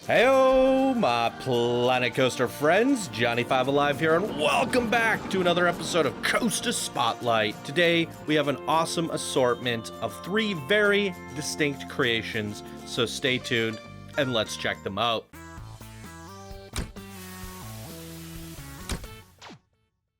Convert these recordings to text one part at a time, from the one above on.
Heyo, my Planet Coaster friends, Johnny 5 Alive here, and welcome back to another episode of Coaster Spotlight. Today, we have an awesome assortment of 3 very distinct creations, so stay tuned and let's check them out.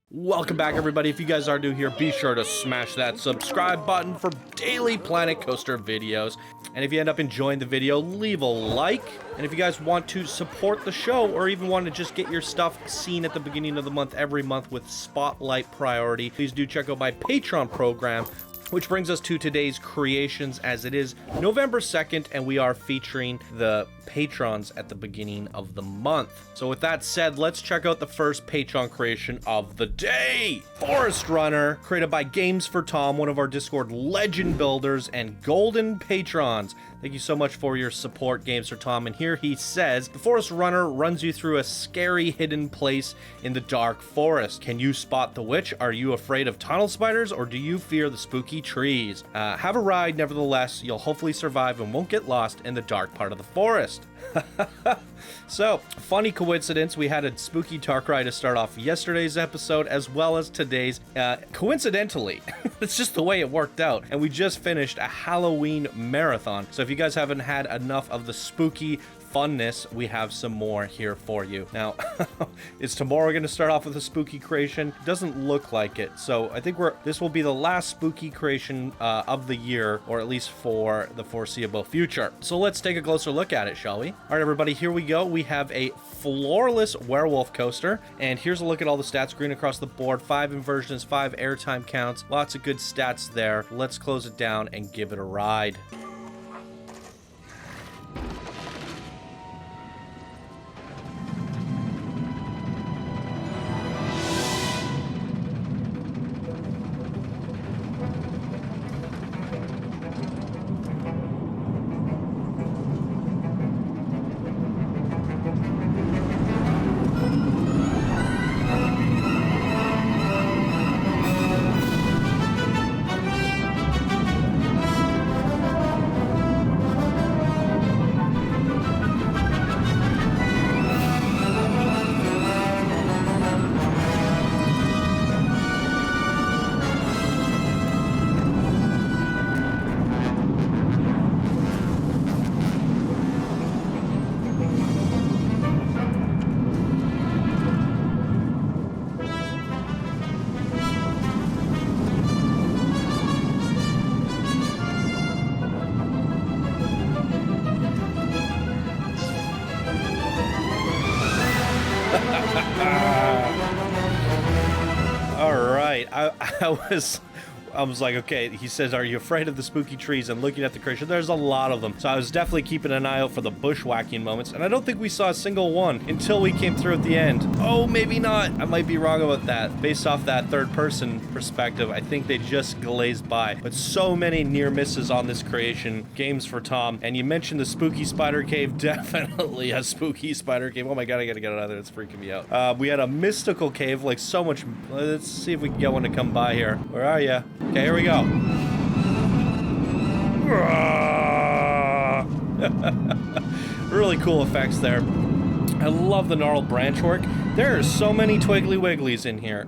Welcome back, everybody. If you guys are new here, be sure to smash that subscribe button for daily Planet Coaster videos. And if you end up enjoying the video, leave a like. And if you guys want to support the show or even want to just get your stuff seen at the beginning of the month every month with Spotlight priority, please do check out my Patreon program. Which brings us to today's creations, as it is November 2nd, and we are featuring the patrons at the beginning of the month. So with that said, let's check out the first Patreon creation of the day. Forest Runner, created by Games for Tom, one of our Discord legend builders and golden patrons. Thank you so much for your support, Games for Tom. And here he says, the Forest Runner runs you through a scary hidden place in the dark forest. Can you spot the witch? Are you afraid of tunnel spiders, or do you fear the spooky trees? Have a ride, nevertheless. You'll hopefully survive and won't get lost in the dark part of the forest. So, funny coincidence, we had a spooky dark ride to start off yesterday's episode as well as today's. Coincidentally, it's just the way it worked out. And we just finished a Halloween marathon. So if you guys haven't had enough of the spooky funness, we have some more here for you. Now, is tomorrow going to start off with a spooky creation? Doesn't look like it. So I think this will be the last spooky creation of the year, or at least for the foreseeable future. So let's take a closer look at it, shall we? All right, everybody, here we go. We have a floorless werewolf coaster, and here's a look at all the stats. Green across the board, 5 inversions, 5 airtime counts, lots of good stats there. Let's close it down and give it a ride. All right, I was like, okay, he says, are you afraid of the spooky trees? And looking at the creation, there's a lot of them. So I was definitely keeping an eye out for the bushwhacking moments. And I don't think we saw a single one until we came through at the end. Oh, maybe not. I might be wrong about that. Based off that third person perspective, I think they just glazed by. But so many near misses on this creation. Games for Tom. And you mentioned the spooky spider cave. Definitely a spooky spider cave. Oh my God, I gotta get it out of there. It's freaking me out. We had a mystical cave, like so much. Let's see if we can get one to come by here. Where are you? Okay, here we go. Really cool effects there. I love the gnarled branch work. There are so many Twiggly Wigglies in here.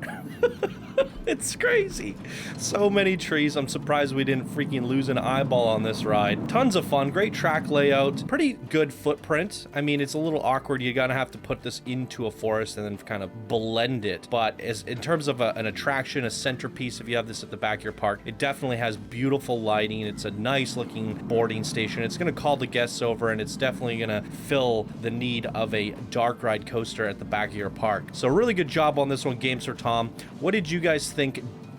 It's crazy. So many trees. I'm surprised we didn't freaking lose an eyeball on this ride. Tons of fun. Great track layout. Pretty good footprint. I mean, it's a little awkward. You gotta have to put this into a forest and then kind of blend it. But in terms of an attraction, a centerpiece, if you have this at the back of your park, it definitely has beautiful lighting. It's a nice looking boarding station. It's gonna call the guests over, and it's definitely gonna fill the need of a dark ride coaster at the back of your park. So really good job on this one, Games for Tom. What did you guys think?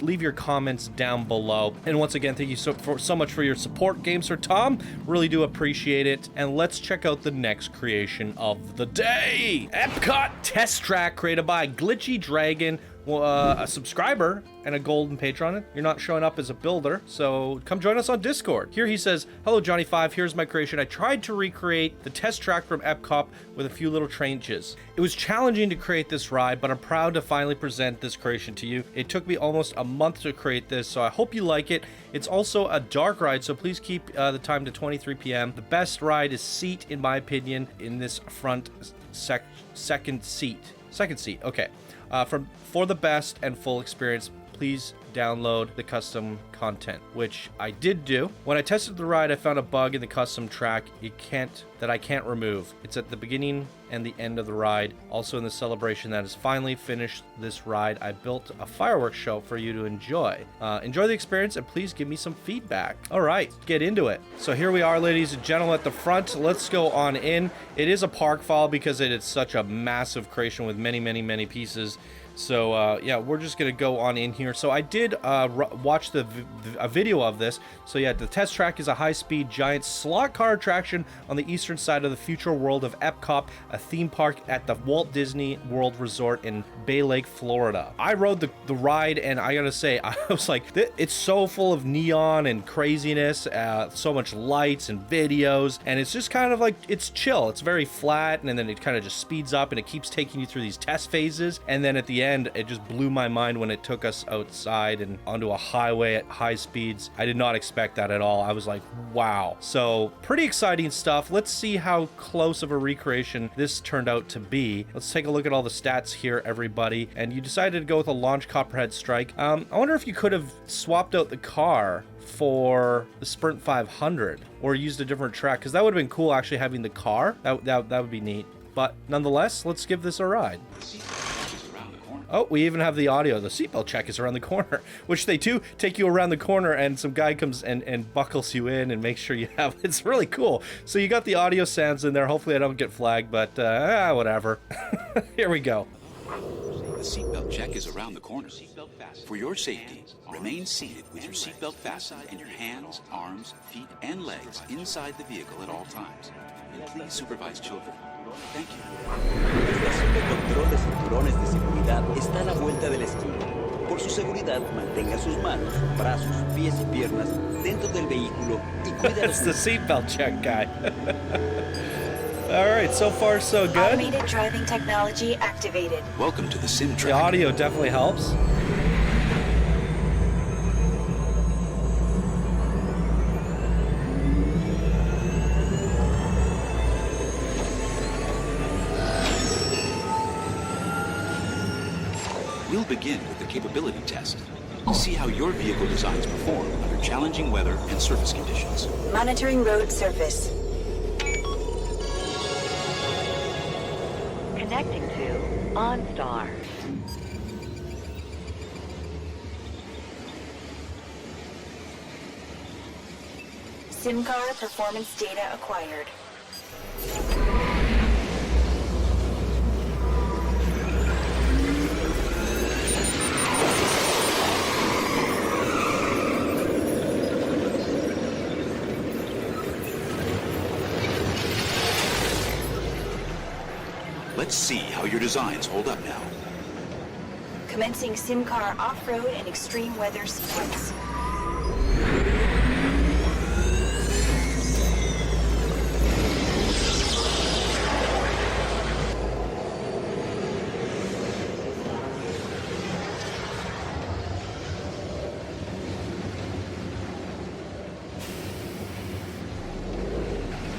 Leave your comments down below. And once again, thank you so much for your support, Games for Tom. Really do appreciate it. And let's check out the next creation of the day. Epcot Test Track, created by Glitchy Dragon, a subscriber and a golden patron. You're not showing up as a builder, so come join us on Discord. Here he says, hello Johnny 5, here's my creation. I tried to recreate the test track from Epcot with a few little changes. It was challenging to create this ride, but I'm proud to finally present this creation to you. It took me almost a month to create this, so I hope you like it. It's also a dark ride, so please keep the time to 23 p.m. The best ride is seat, in my opinion, in this front second seat. Second seat, okay. For the best and full experience, please download the custom content, which I did do. When I tested the ride, I found a bug in the custom track that I can't remove. It's at the beginning and the end of the ride. Also in the celebration that has finally finished this ride, I built a fireworks show for you to enjoy. Enjoy the experience and please give me some feedback. All right, get into it. So here we are, ladies and gentlemen, at the front. Let's go on in. It is a park file because it is such a massive creation with many pieces. So yeah, we're just gonna go on in here. So I did watch a video of this. So yeah, the test track is a high-speed giant slot car attraction on the eastern side of the future world of Epcot, a theme park at the Walt Disney World Resort in Bay Lake, Florida. I rode the ride, and I gotta say, I was like, it's so full of neon and craziness, so much lights and videos, and it's just kind of like, it's chill. It's very flat, and then it kind of just speeds up, and it keeps taking you through these test phases, and then at the end, it just blew my mind when it took us outside and onto a highway at high speeds. I did not expect that at all. I was like, wow. So pretty exciting stuff. Let's see how close of a recreation this turned out to be. Let's take a look at all the stats here, everybody. And you decided to go with a launch Copperhead Strike. I wonder if you could have swapped out the car for the Sprint 500 or used a different track, because that would have been cool actually having the car. That would be neat. But nonetheless, let's give this a ride. Oh, we even have the audio. The seatbelt check is around the corner, which they do take you around the corner and some guy comes and buckles you in and makes sure you have, it's really cool. So you got the audio sounds in there. Hopefully I don't get flagged, but whatever. Here we go. The seatbelt check is around the corner. For your safety, remain seated with your seatbelt fastened and your hands, arms, feet, and legs inside the vehicle at all times. And please supervise children. Thank you. La estación de control de cinturones de seguridad está a la vuelta de la esquina. Por su seguridad, mantenga sus manos, brazos, pies y piernas dentro del vehículo y cuida It's the seatbelt check guy. All right, so far so good. Automated driving technology activated. Welcome to the sim The track. audio definitely helps. We'll begin with the capability test. See how your vehicle designs perform under challenging weather and surface conditions. Monitoring road surface. Connecting to OnStar. SimCar performance data acquired. Let's see how your designs hold up now. Commencing SimCar off-road and extreme weather sequence.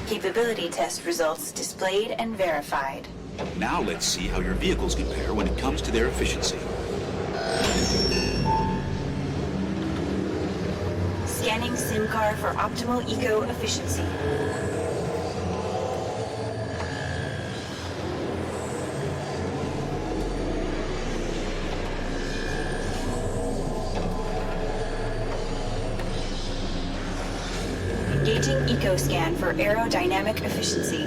Capability test results displayed and verified. Now let's see how your vehicles compare when it comes to their efficiency. Scanning SimCar for optimal eco-efficiency. Engaging EcoScan for aerodynamic efficiency.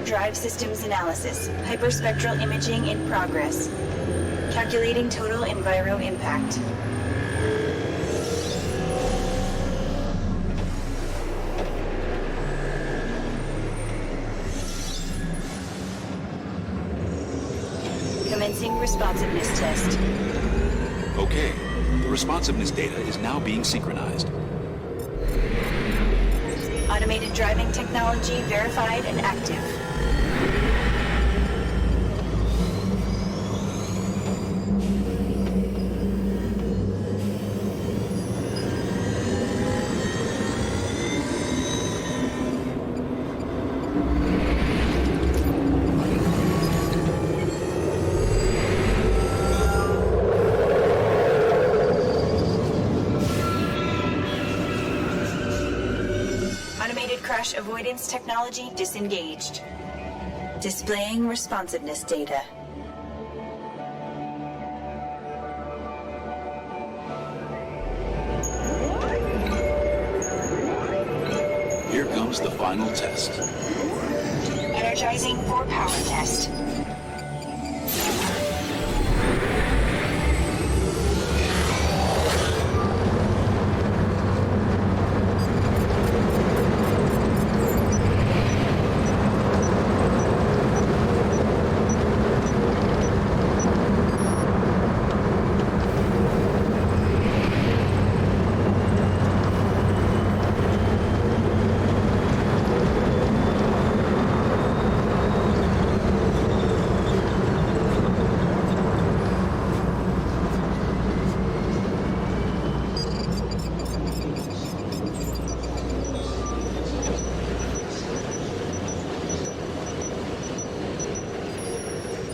drive systems analysis. Hyperspectral imaging in progress. Calculating total enviro impact. Commencing responsiveness test. Okay, the responsiveness data is now being synchronized. Automated driving technology verified and active. Automated crash avoidance technology disengaged. Displaying responsiveness data. Here comes the final test. Energizing for power test.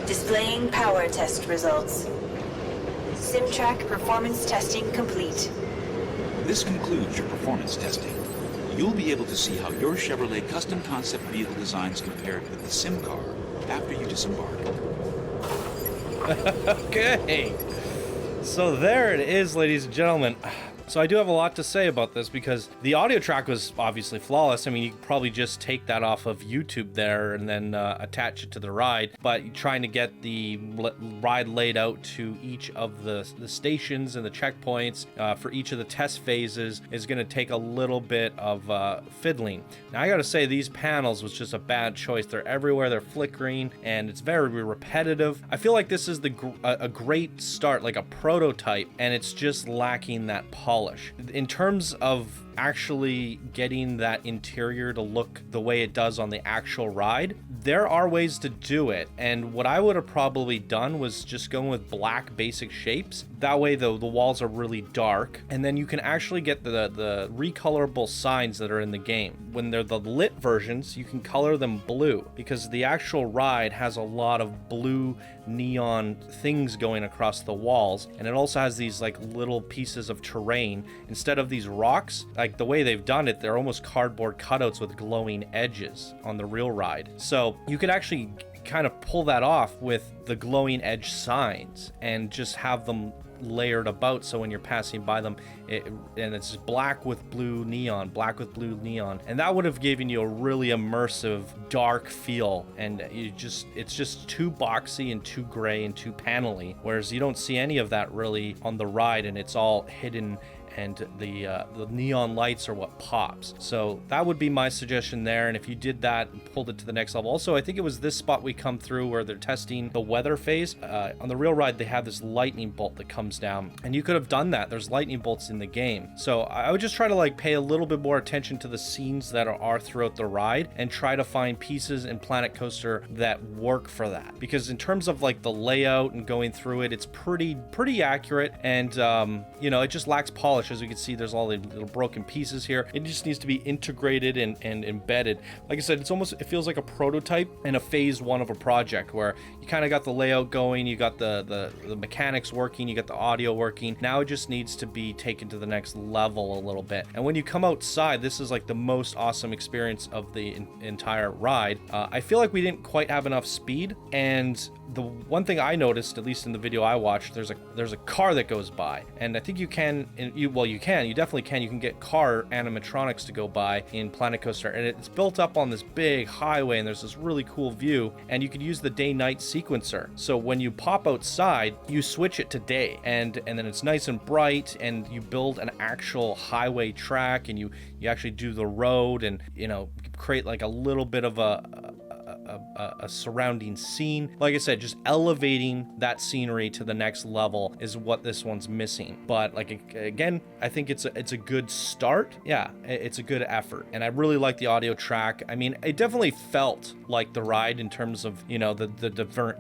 Displaying power test results. SimTrack performance testing complete. This concludes your performance testing. You'll be able to see how your Chevrolet custom concept vehicle designs compare with the sim car after you disembark. Okay. So there it is, ladies and gentlemen. So I do have a lot to say about this because the audio track was obviously flawless. I mean, you could probably just take that off of YouTube there and then attach it to the ride. But trying to get the ride laid out to each of the stations and the checkpoints for each of the test phases is going to take a little bit of fiddling. Now, I got to say, these panels was just a bad choice. They're everywhere. They're flickering, and it's very repetitive. I feel like this is a great start, like a prototype, and it's just lacking that polish. In terms of actually getting that interior to look the way it does on the actual ride, there are ways to do it, and what I would have probably done was just going with black basic shapes. That way the walls are really dark, and then you can actually get the recolorable signs that are in the game. When they're the lit versions, you can color them blue because the actual ride has a lot of blue neon things going across the walls, and it also has these like little pieces of terrain instead of these rocks. Like the way they've done it, they're almost cardboard cutouts with glowing edges on the real ride. So you could actually kind of pull that off with the glowing edge signs and just have them layered about, so when you're passing by them and it's black with blue neon, and that would have given you a really immersive dark feel, and it's just too boxy and too gray and too panely, whereas you don't see any of that really on the ride, and it's all hidden, and the neon lights are what pops. So that would be my suggestion there, and if you did that and pulled it to the next level. Also, I think it was this spot we come through where they're testing the weather phase. On the real ride, they have this lightning bolt that comes down, and you could have done that. There's lightning bolts in the game. So I would just try to like pay a little bit more attention to the scenes that are throughout the ride and try to find pieces in Planet Coaster that work for that. Because in terms of like the layout and going through it, it's pretty accurate, and it just lacks polish. As we can see, there's all the little broken pieces here. It just needs to be integrated and embedded. Like I said, it feels like a prototype in a phase 1 of a project where you kind of got the layout going, you got the mechanics working, you got the audio working. Now it just needs to be taken to the next level a little bit. And when you come outside, this is like the most awesome experience of the entire ride. I feel like we didn't quite have enough speed, and the one thing I noticed, at least in the video I watched, there's a car that goes by, and I think well, you definitely can. You can get car animatronics to go by in Planet Coaster, and it's built up on this big highway, and there's this really cool view, and you could use the day-night sequencer. So when you pop outside, you switch it to day, and then it's nice and bright, and you build an actual highway track, and you actually do the road, and create like a little bit of a surrounding scene. Like I said, just elevating that scenery to the next level is what this one's missing. But like, again, I think it's a good start. Yeah, it's a good effort, and I really like the audio track. I mean, it definitely felt like the ride in terms of the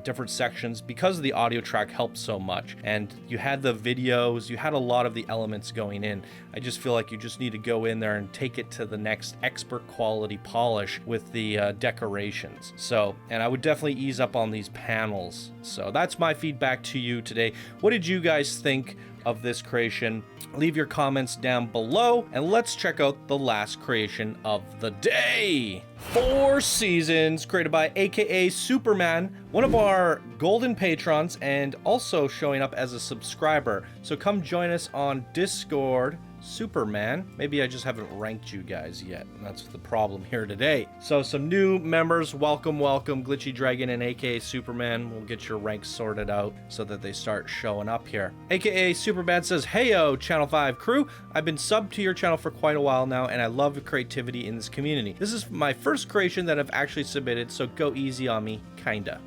different sections, because the audio track helped so much, and you had the videos, you had a lot of the elements going in. I just feel like you just need to go in there and take it to the next expert quality polish with the decorations. So, and I would definitely ease up on these panels. So that's my feedback to you today. What did you guys think of this creation? Leave your comments down below, and let's check out the last creation of the day. 4 Seasons, created by AKA Superman, one of our golden patrons, and also showing up as a subscriber. So come join us on Discord. Superman. Maybe I just haven't ranked you guys yet, and that's the problem here today. So some new members, welcome, Glitchy Dragon and AKA Superman. We'll get your ranks sorted out so that they start showing up here. AKA Superman says, "Heyo, Channel 5 crew. I've been subbed to your channel for quite a while now, and I love the creativity in this community. This is my first creation that I've actually submitted, so go easy on me, kinda."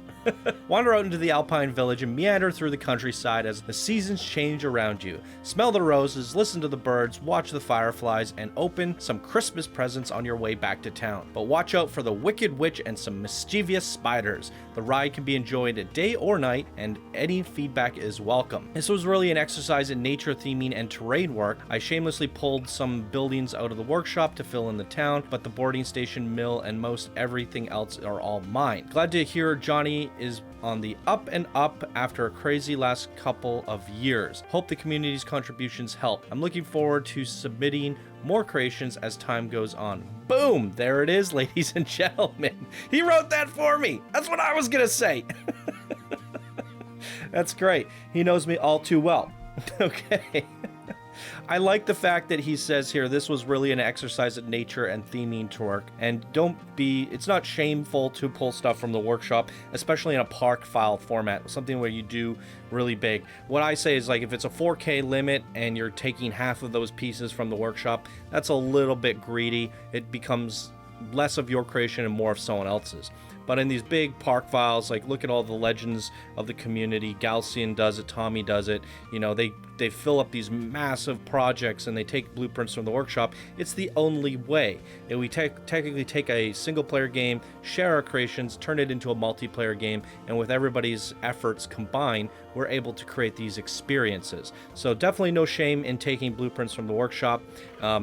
Wander out into the Alpine Village and meander through the countryside as the seasons change around you. Smell the roses, listen to the birds, watch the fireflies, and open some Christmas presents on your way back to town. But watch out for the Wicked Witch and some mischievous spiders. The ride can be enjoyed at day or night, and any feedback is welcome. This was really an exercise in nature theming and terrain work. I shamelessly pulled some buildings out of the workshop to fill in the town, but the boarding station, mill, and most everything else are all mine. Glad to hear Johnny is on the up and up after a crazy last couple of years. Hope the community's contributions help. I'm looking forward to submitting more creations as time goes on. Boom! There it is, ladies and gentlemen. He wrote that for me. That's what I was gonna say. That's great. He knows me all too well. Okay. I like the fact that he says here, this was really an exercise in nature and theming to work. And it's not shameful to pull stuff from the workshop, especially in a park file format, something where you do really big. What I say is, like, if it's a 4K limit and you're taking half of those pieces from the workshop, that's a little bit greedy. It becomes less of your creation and more of someone else's. But in these big park files, like, look at all the legends of the community. Galcian does it, Tommy does it. They fill up these massive projects and they take blueprints from the workshop. It's the only way. And we technically take a single player game, share our creations, turn it into a multiplayer game, and with everybody's efforts combined, we're able to create these experiences. So definitely no shame in taking blueprints from the workshop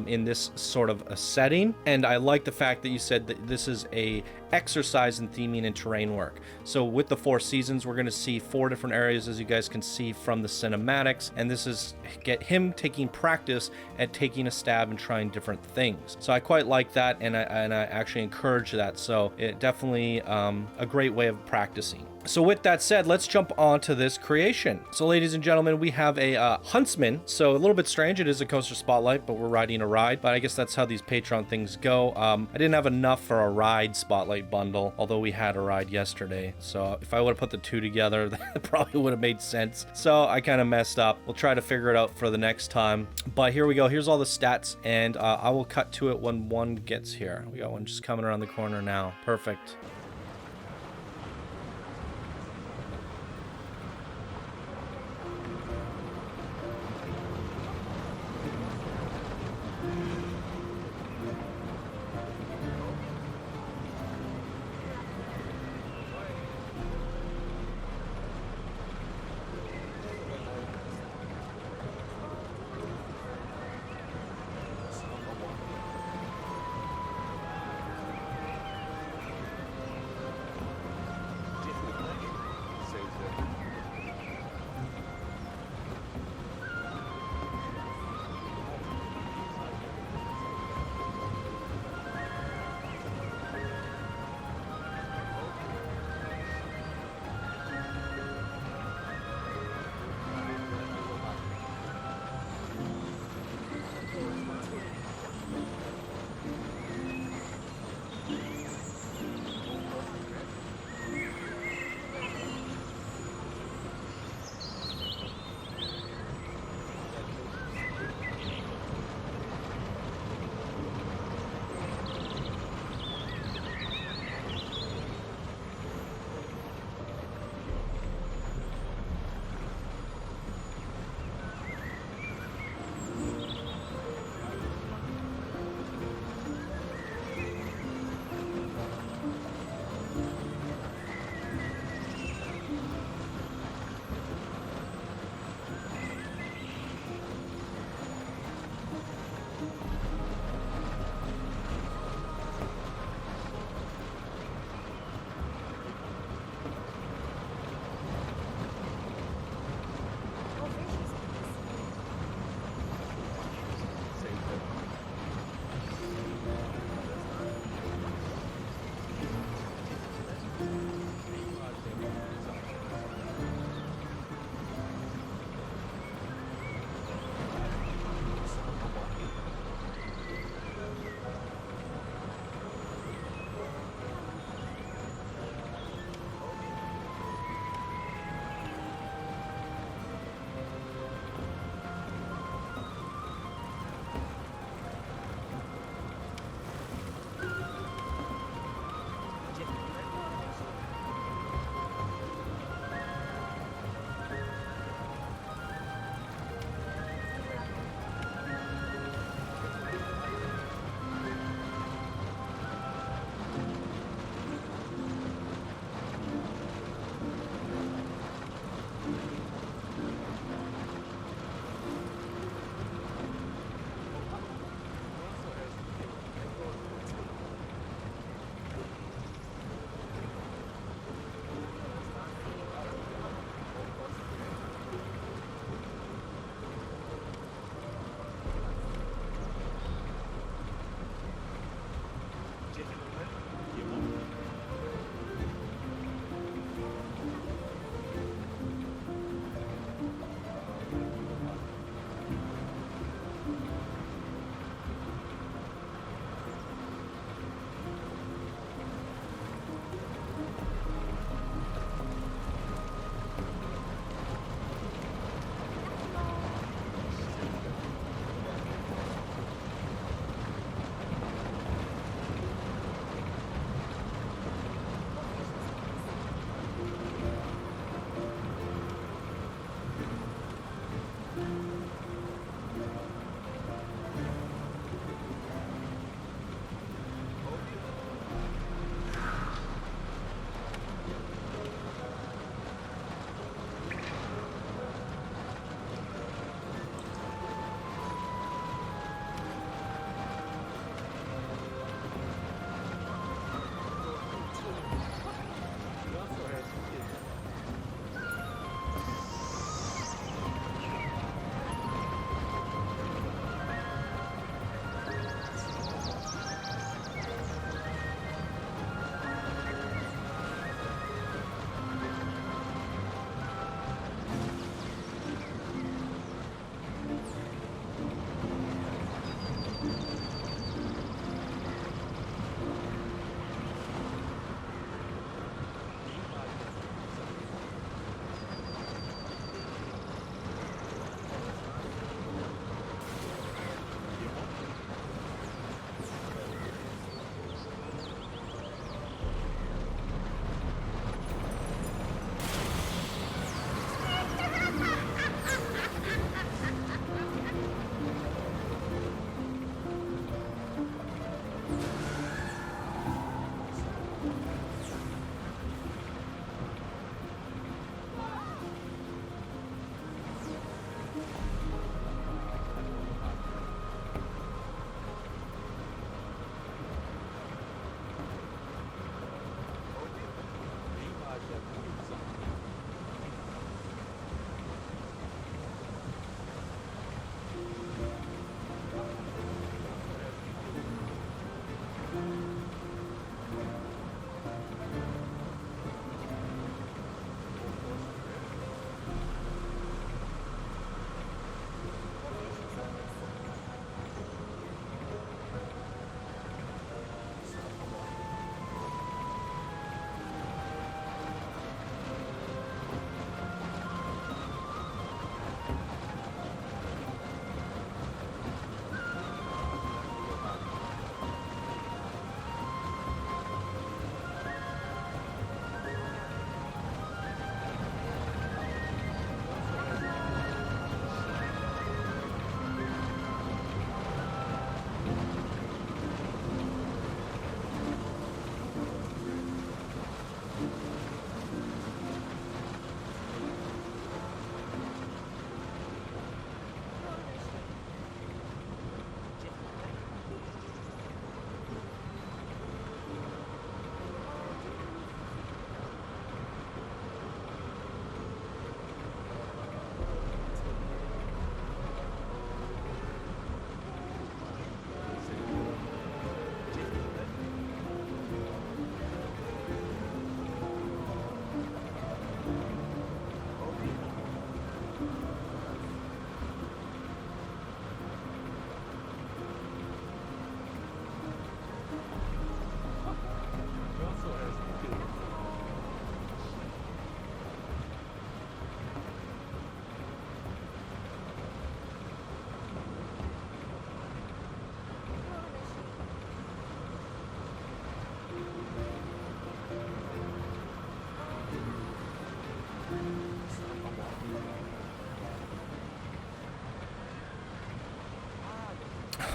in this sort of a setting. And I like the fact that you said that this is a exercise in theming and terrain work. So with the 4 seasons, we're going to see 4 different areas, as you guys can see from the cinematics, and this is get him taking practice at taking a stab and trying different things. So I quite like that, and I actually encourage that. So it definitely a great way of practicing. So with that said, let's jump on to this creation. So ladies and gentlemen, we have a huntsman. So a little bit strange. It is a coaster spotlight, but we're riding a ride. But I guess that's how these Patreon things go. I didn't have enough for a ride spotlight bundle, although we had a ride yesterday. So if I would have put the two together, that probably would have made sense. So I kind of messed up. We'll try to figure it out for the next time. But here we go. Here's all the stats, and I will cut to it when one gets here. We got one just coming around the corner now. Perfect.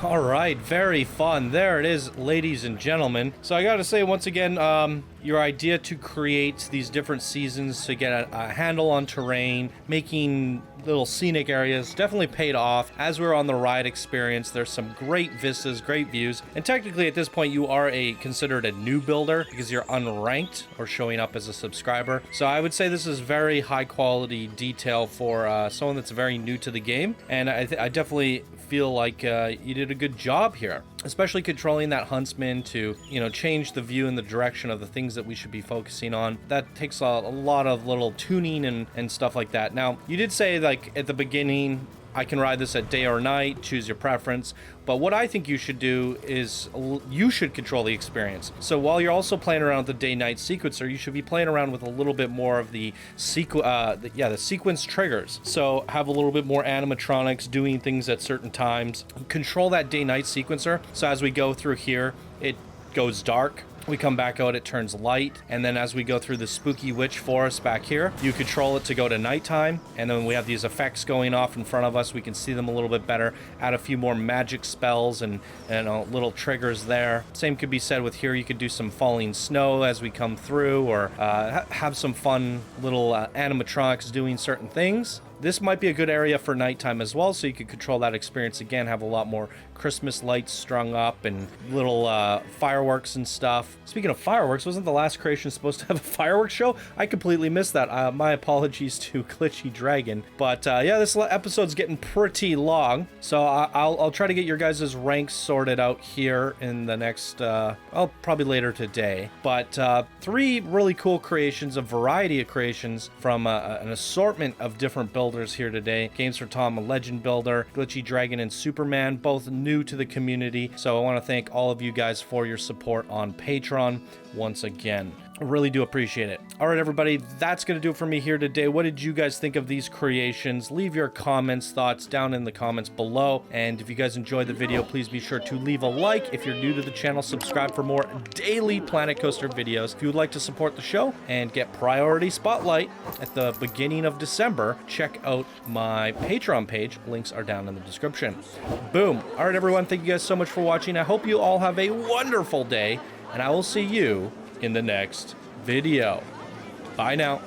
All right, very fun. There it is, ladies and gentlemen. So I gotta say once again, your idea to create these different seasons to get a handle on terrain, making little scenic areas, definitely paid off. As we're on the ride experience, there's some great vistas, great views, and technically at this point you are considered a new builder because you're unranked or showing up as a subscriber. So I would say this is very high quality detail for someone that's very new to the game, and I definitely feel like you did a good job here, especially controlling that huntsman to, you know, change the view and the direction of the things that we should be focusing on. That takes a lot of little tuning and stuff like that. Now, you did say, like, at the beginning, I can ride this at day or night, choose your preference. But what I think you should do is you should control the experience. So while you're also playing around with the day-night sequencer, you should be playing around with a little bit more of the sequence triggers. So have a little bit more animatronics doing things at certain times. Control that day-night sequencer. So as we go through here, it goes dark. We come back out, it turns light, and then as we go through the spooky witch forest back here, you control it to go to nighttime, and then we have these effects going off in front of us. We can see them a little bit better, add a few more magic spells and little triggers there. Same could be said with here. You could do some falling snow as we come through, or have some fun little animatronics doing certain things. This might be a good area for nighttime as well, so you could control that experience again, have a lot more Christmas lights strung up and little fireworks and stuff. Speaking of fireworks, wasn't the last creation supposed to have a fireworks show? I completely missed that. My apologies to Glitchy Dragon. But yeah, this episode's getting pretty long, so I'll try to get your guys' ranks sorted out here in the next, probably later today. But 3 really cool creations, a variety of creations from an assortment of different builders here today. Games for Tom, a legend builder, Glitchy Dragon, and Superman, both new to the community. So I want to thank all of you guys for your support on Patreon once again. I really do appreciate it. All right, everybody, that's going to do it for me here today. What did you guys think of these creations? Leave your comments, thoughts down in the comments below. And if you guys enjoyed the video, please be sure to leave a like. If you're new to the channel, subscribe for more daily Planet Coaster videos. If you would like to support the show and get priority spotlight at the beginning of December, check out my Patreon page. Links are down in the description. Boom. All right, everyone, thank you guys so much for watching. I hope you all have a wonderful day, and I will see you in the next video. Bye now.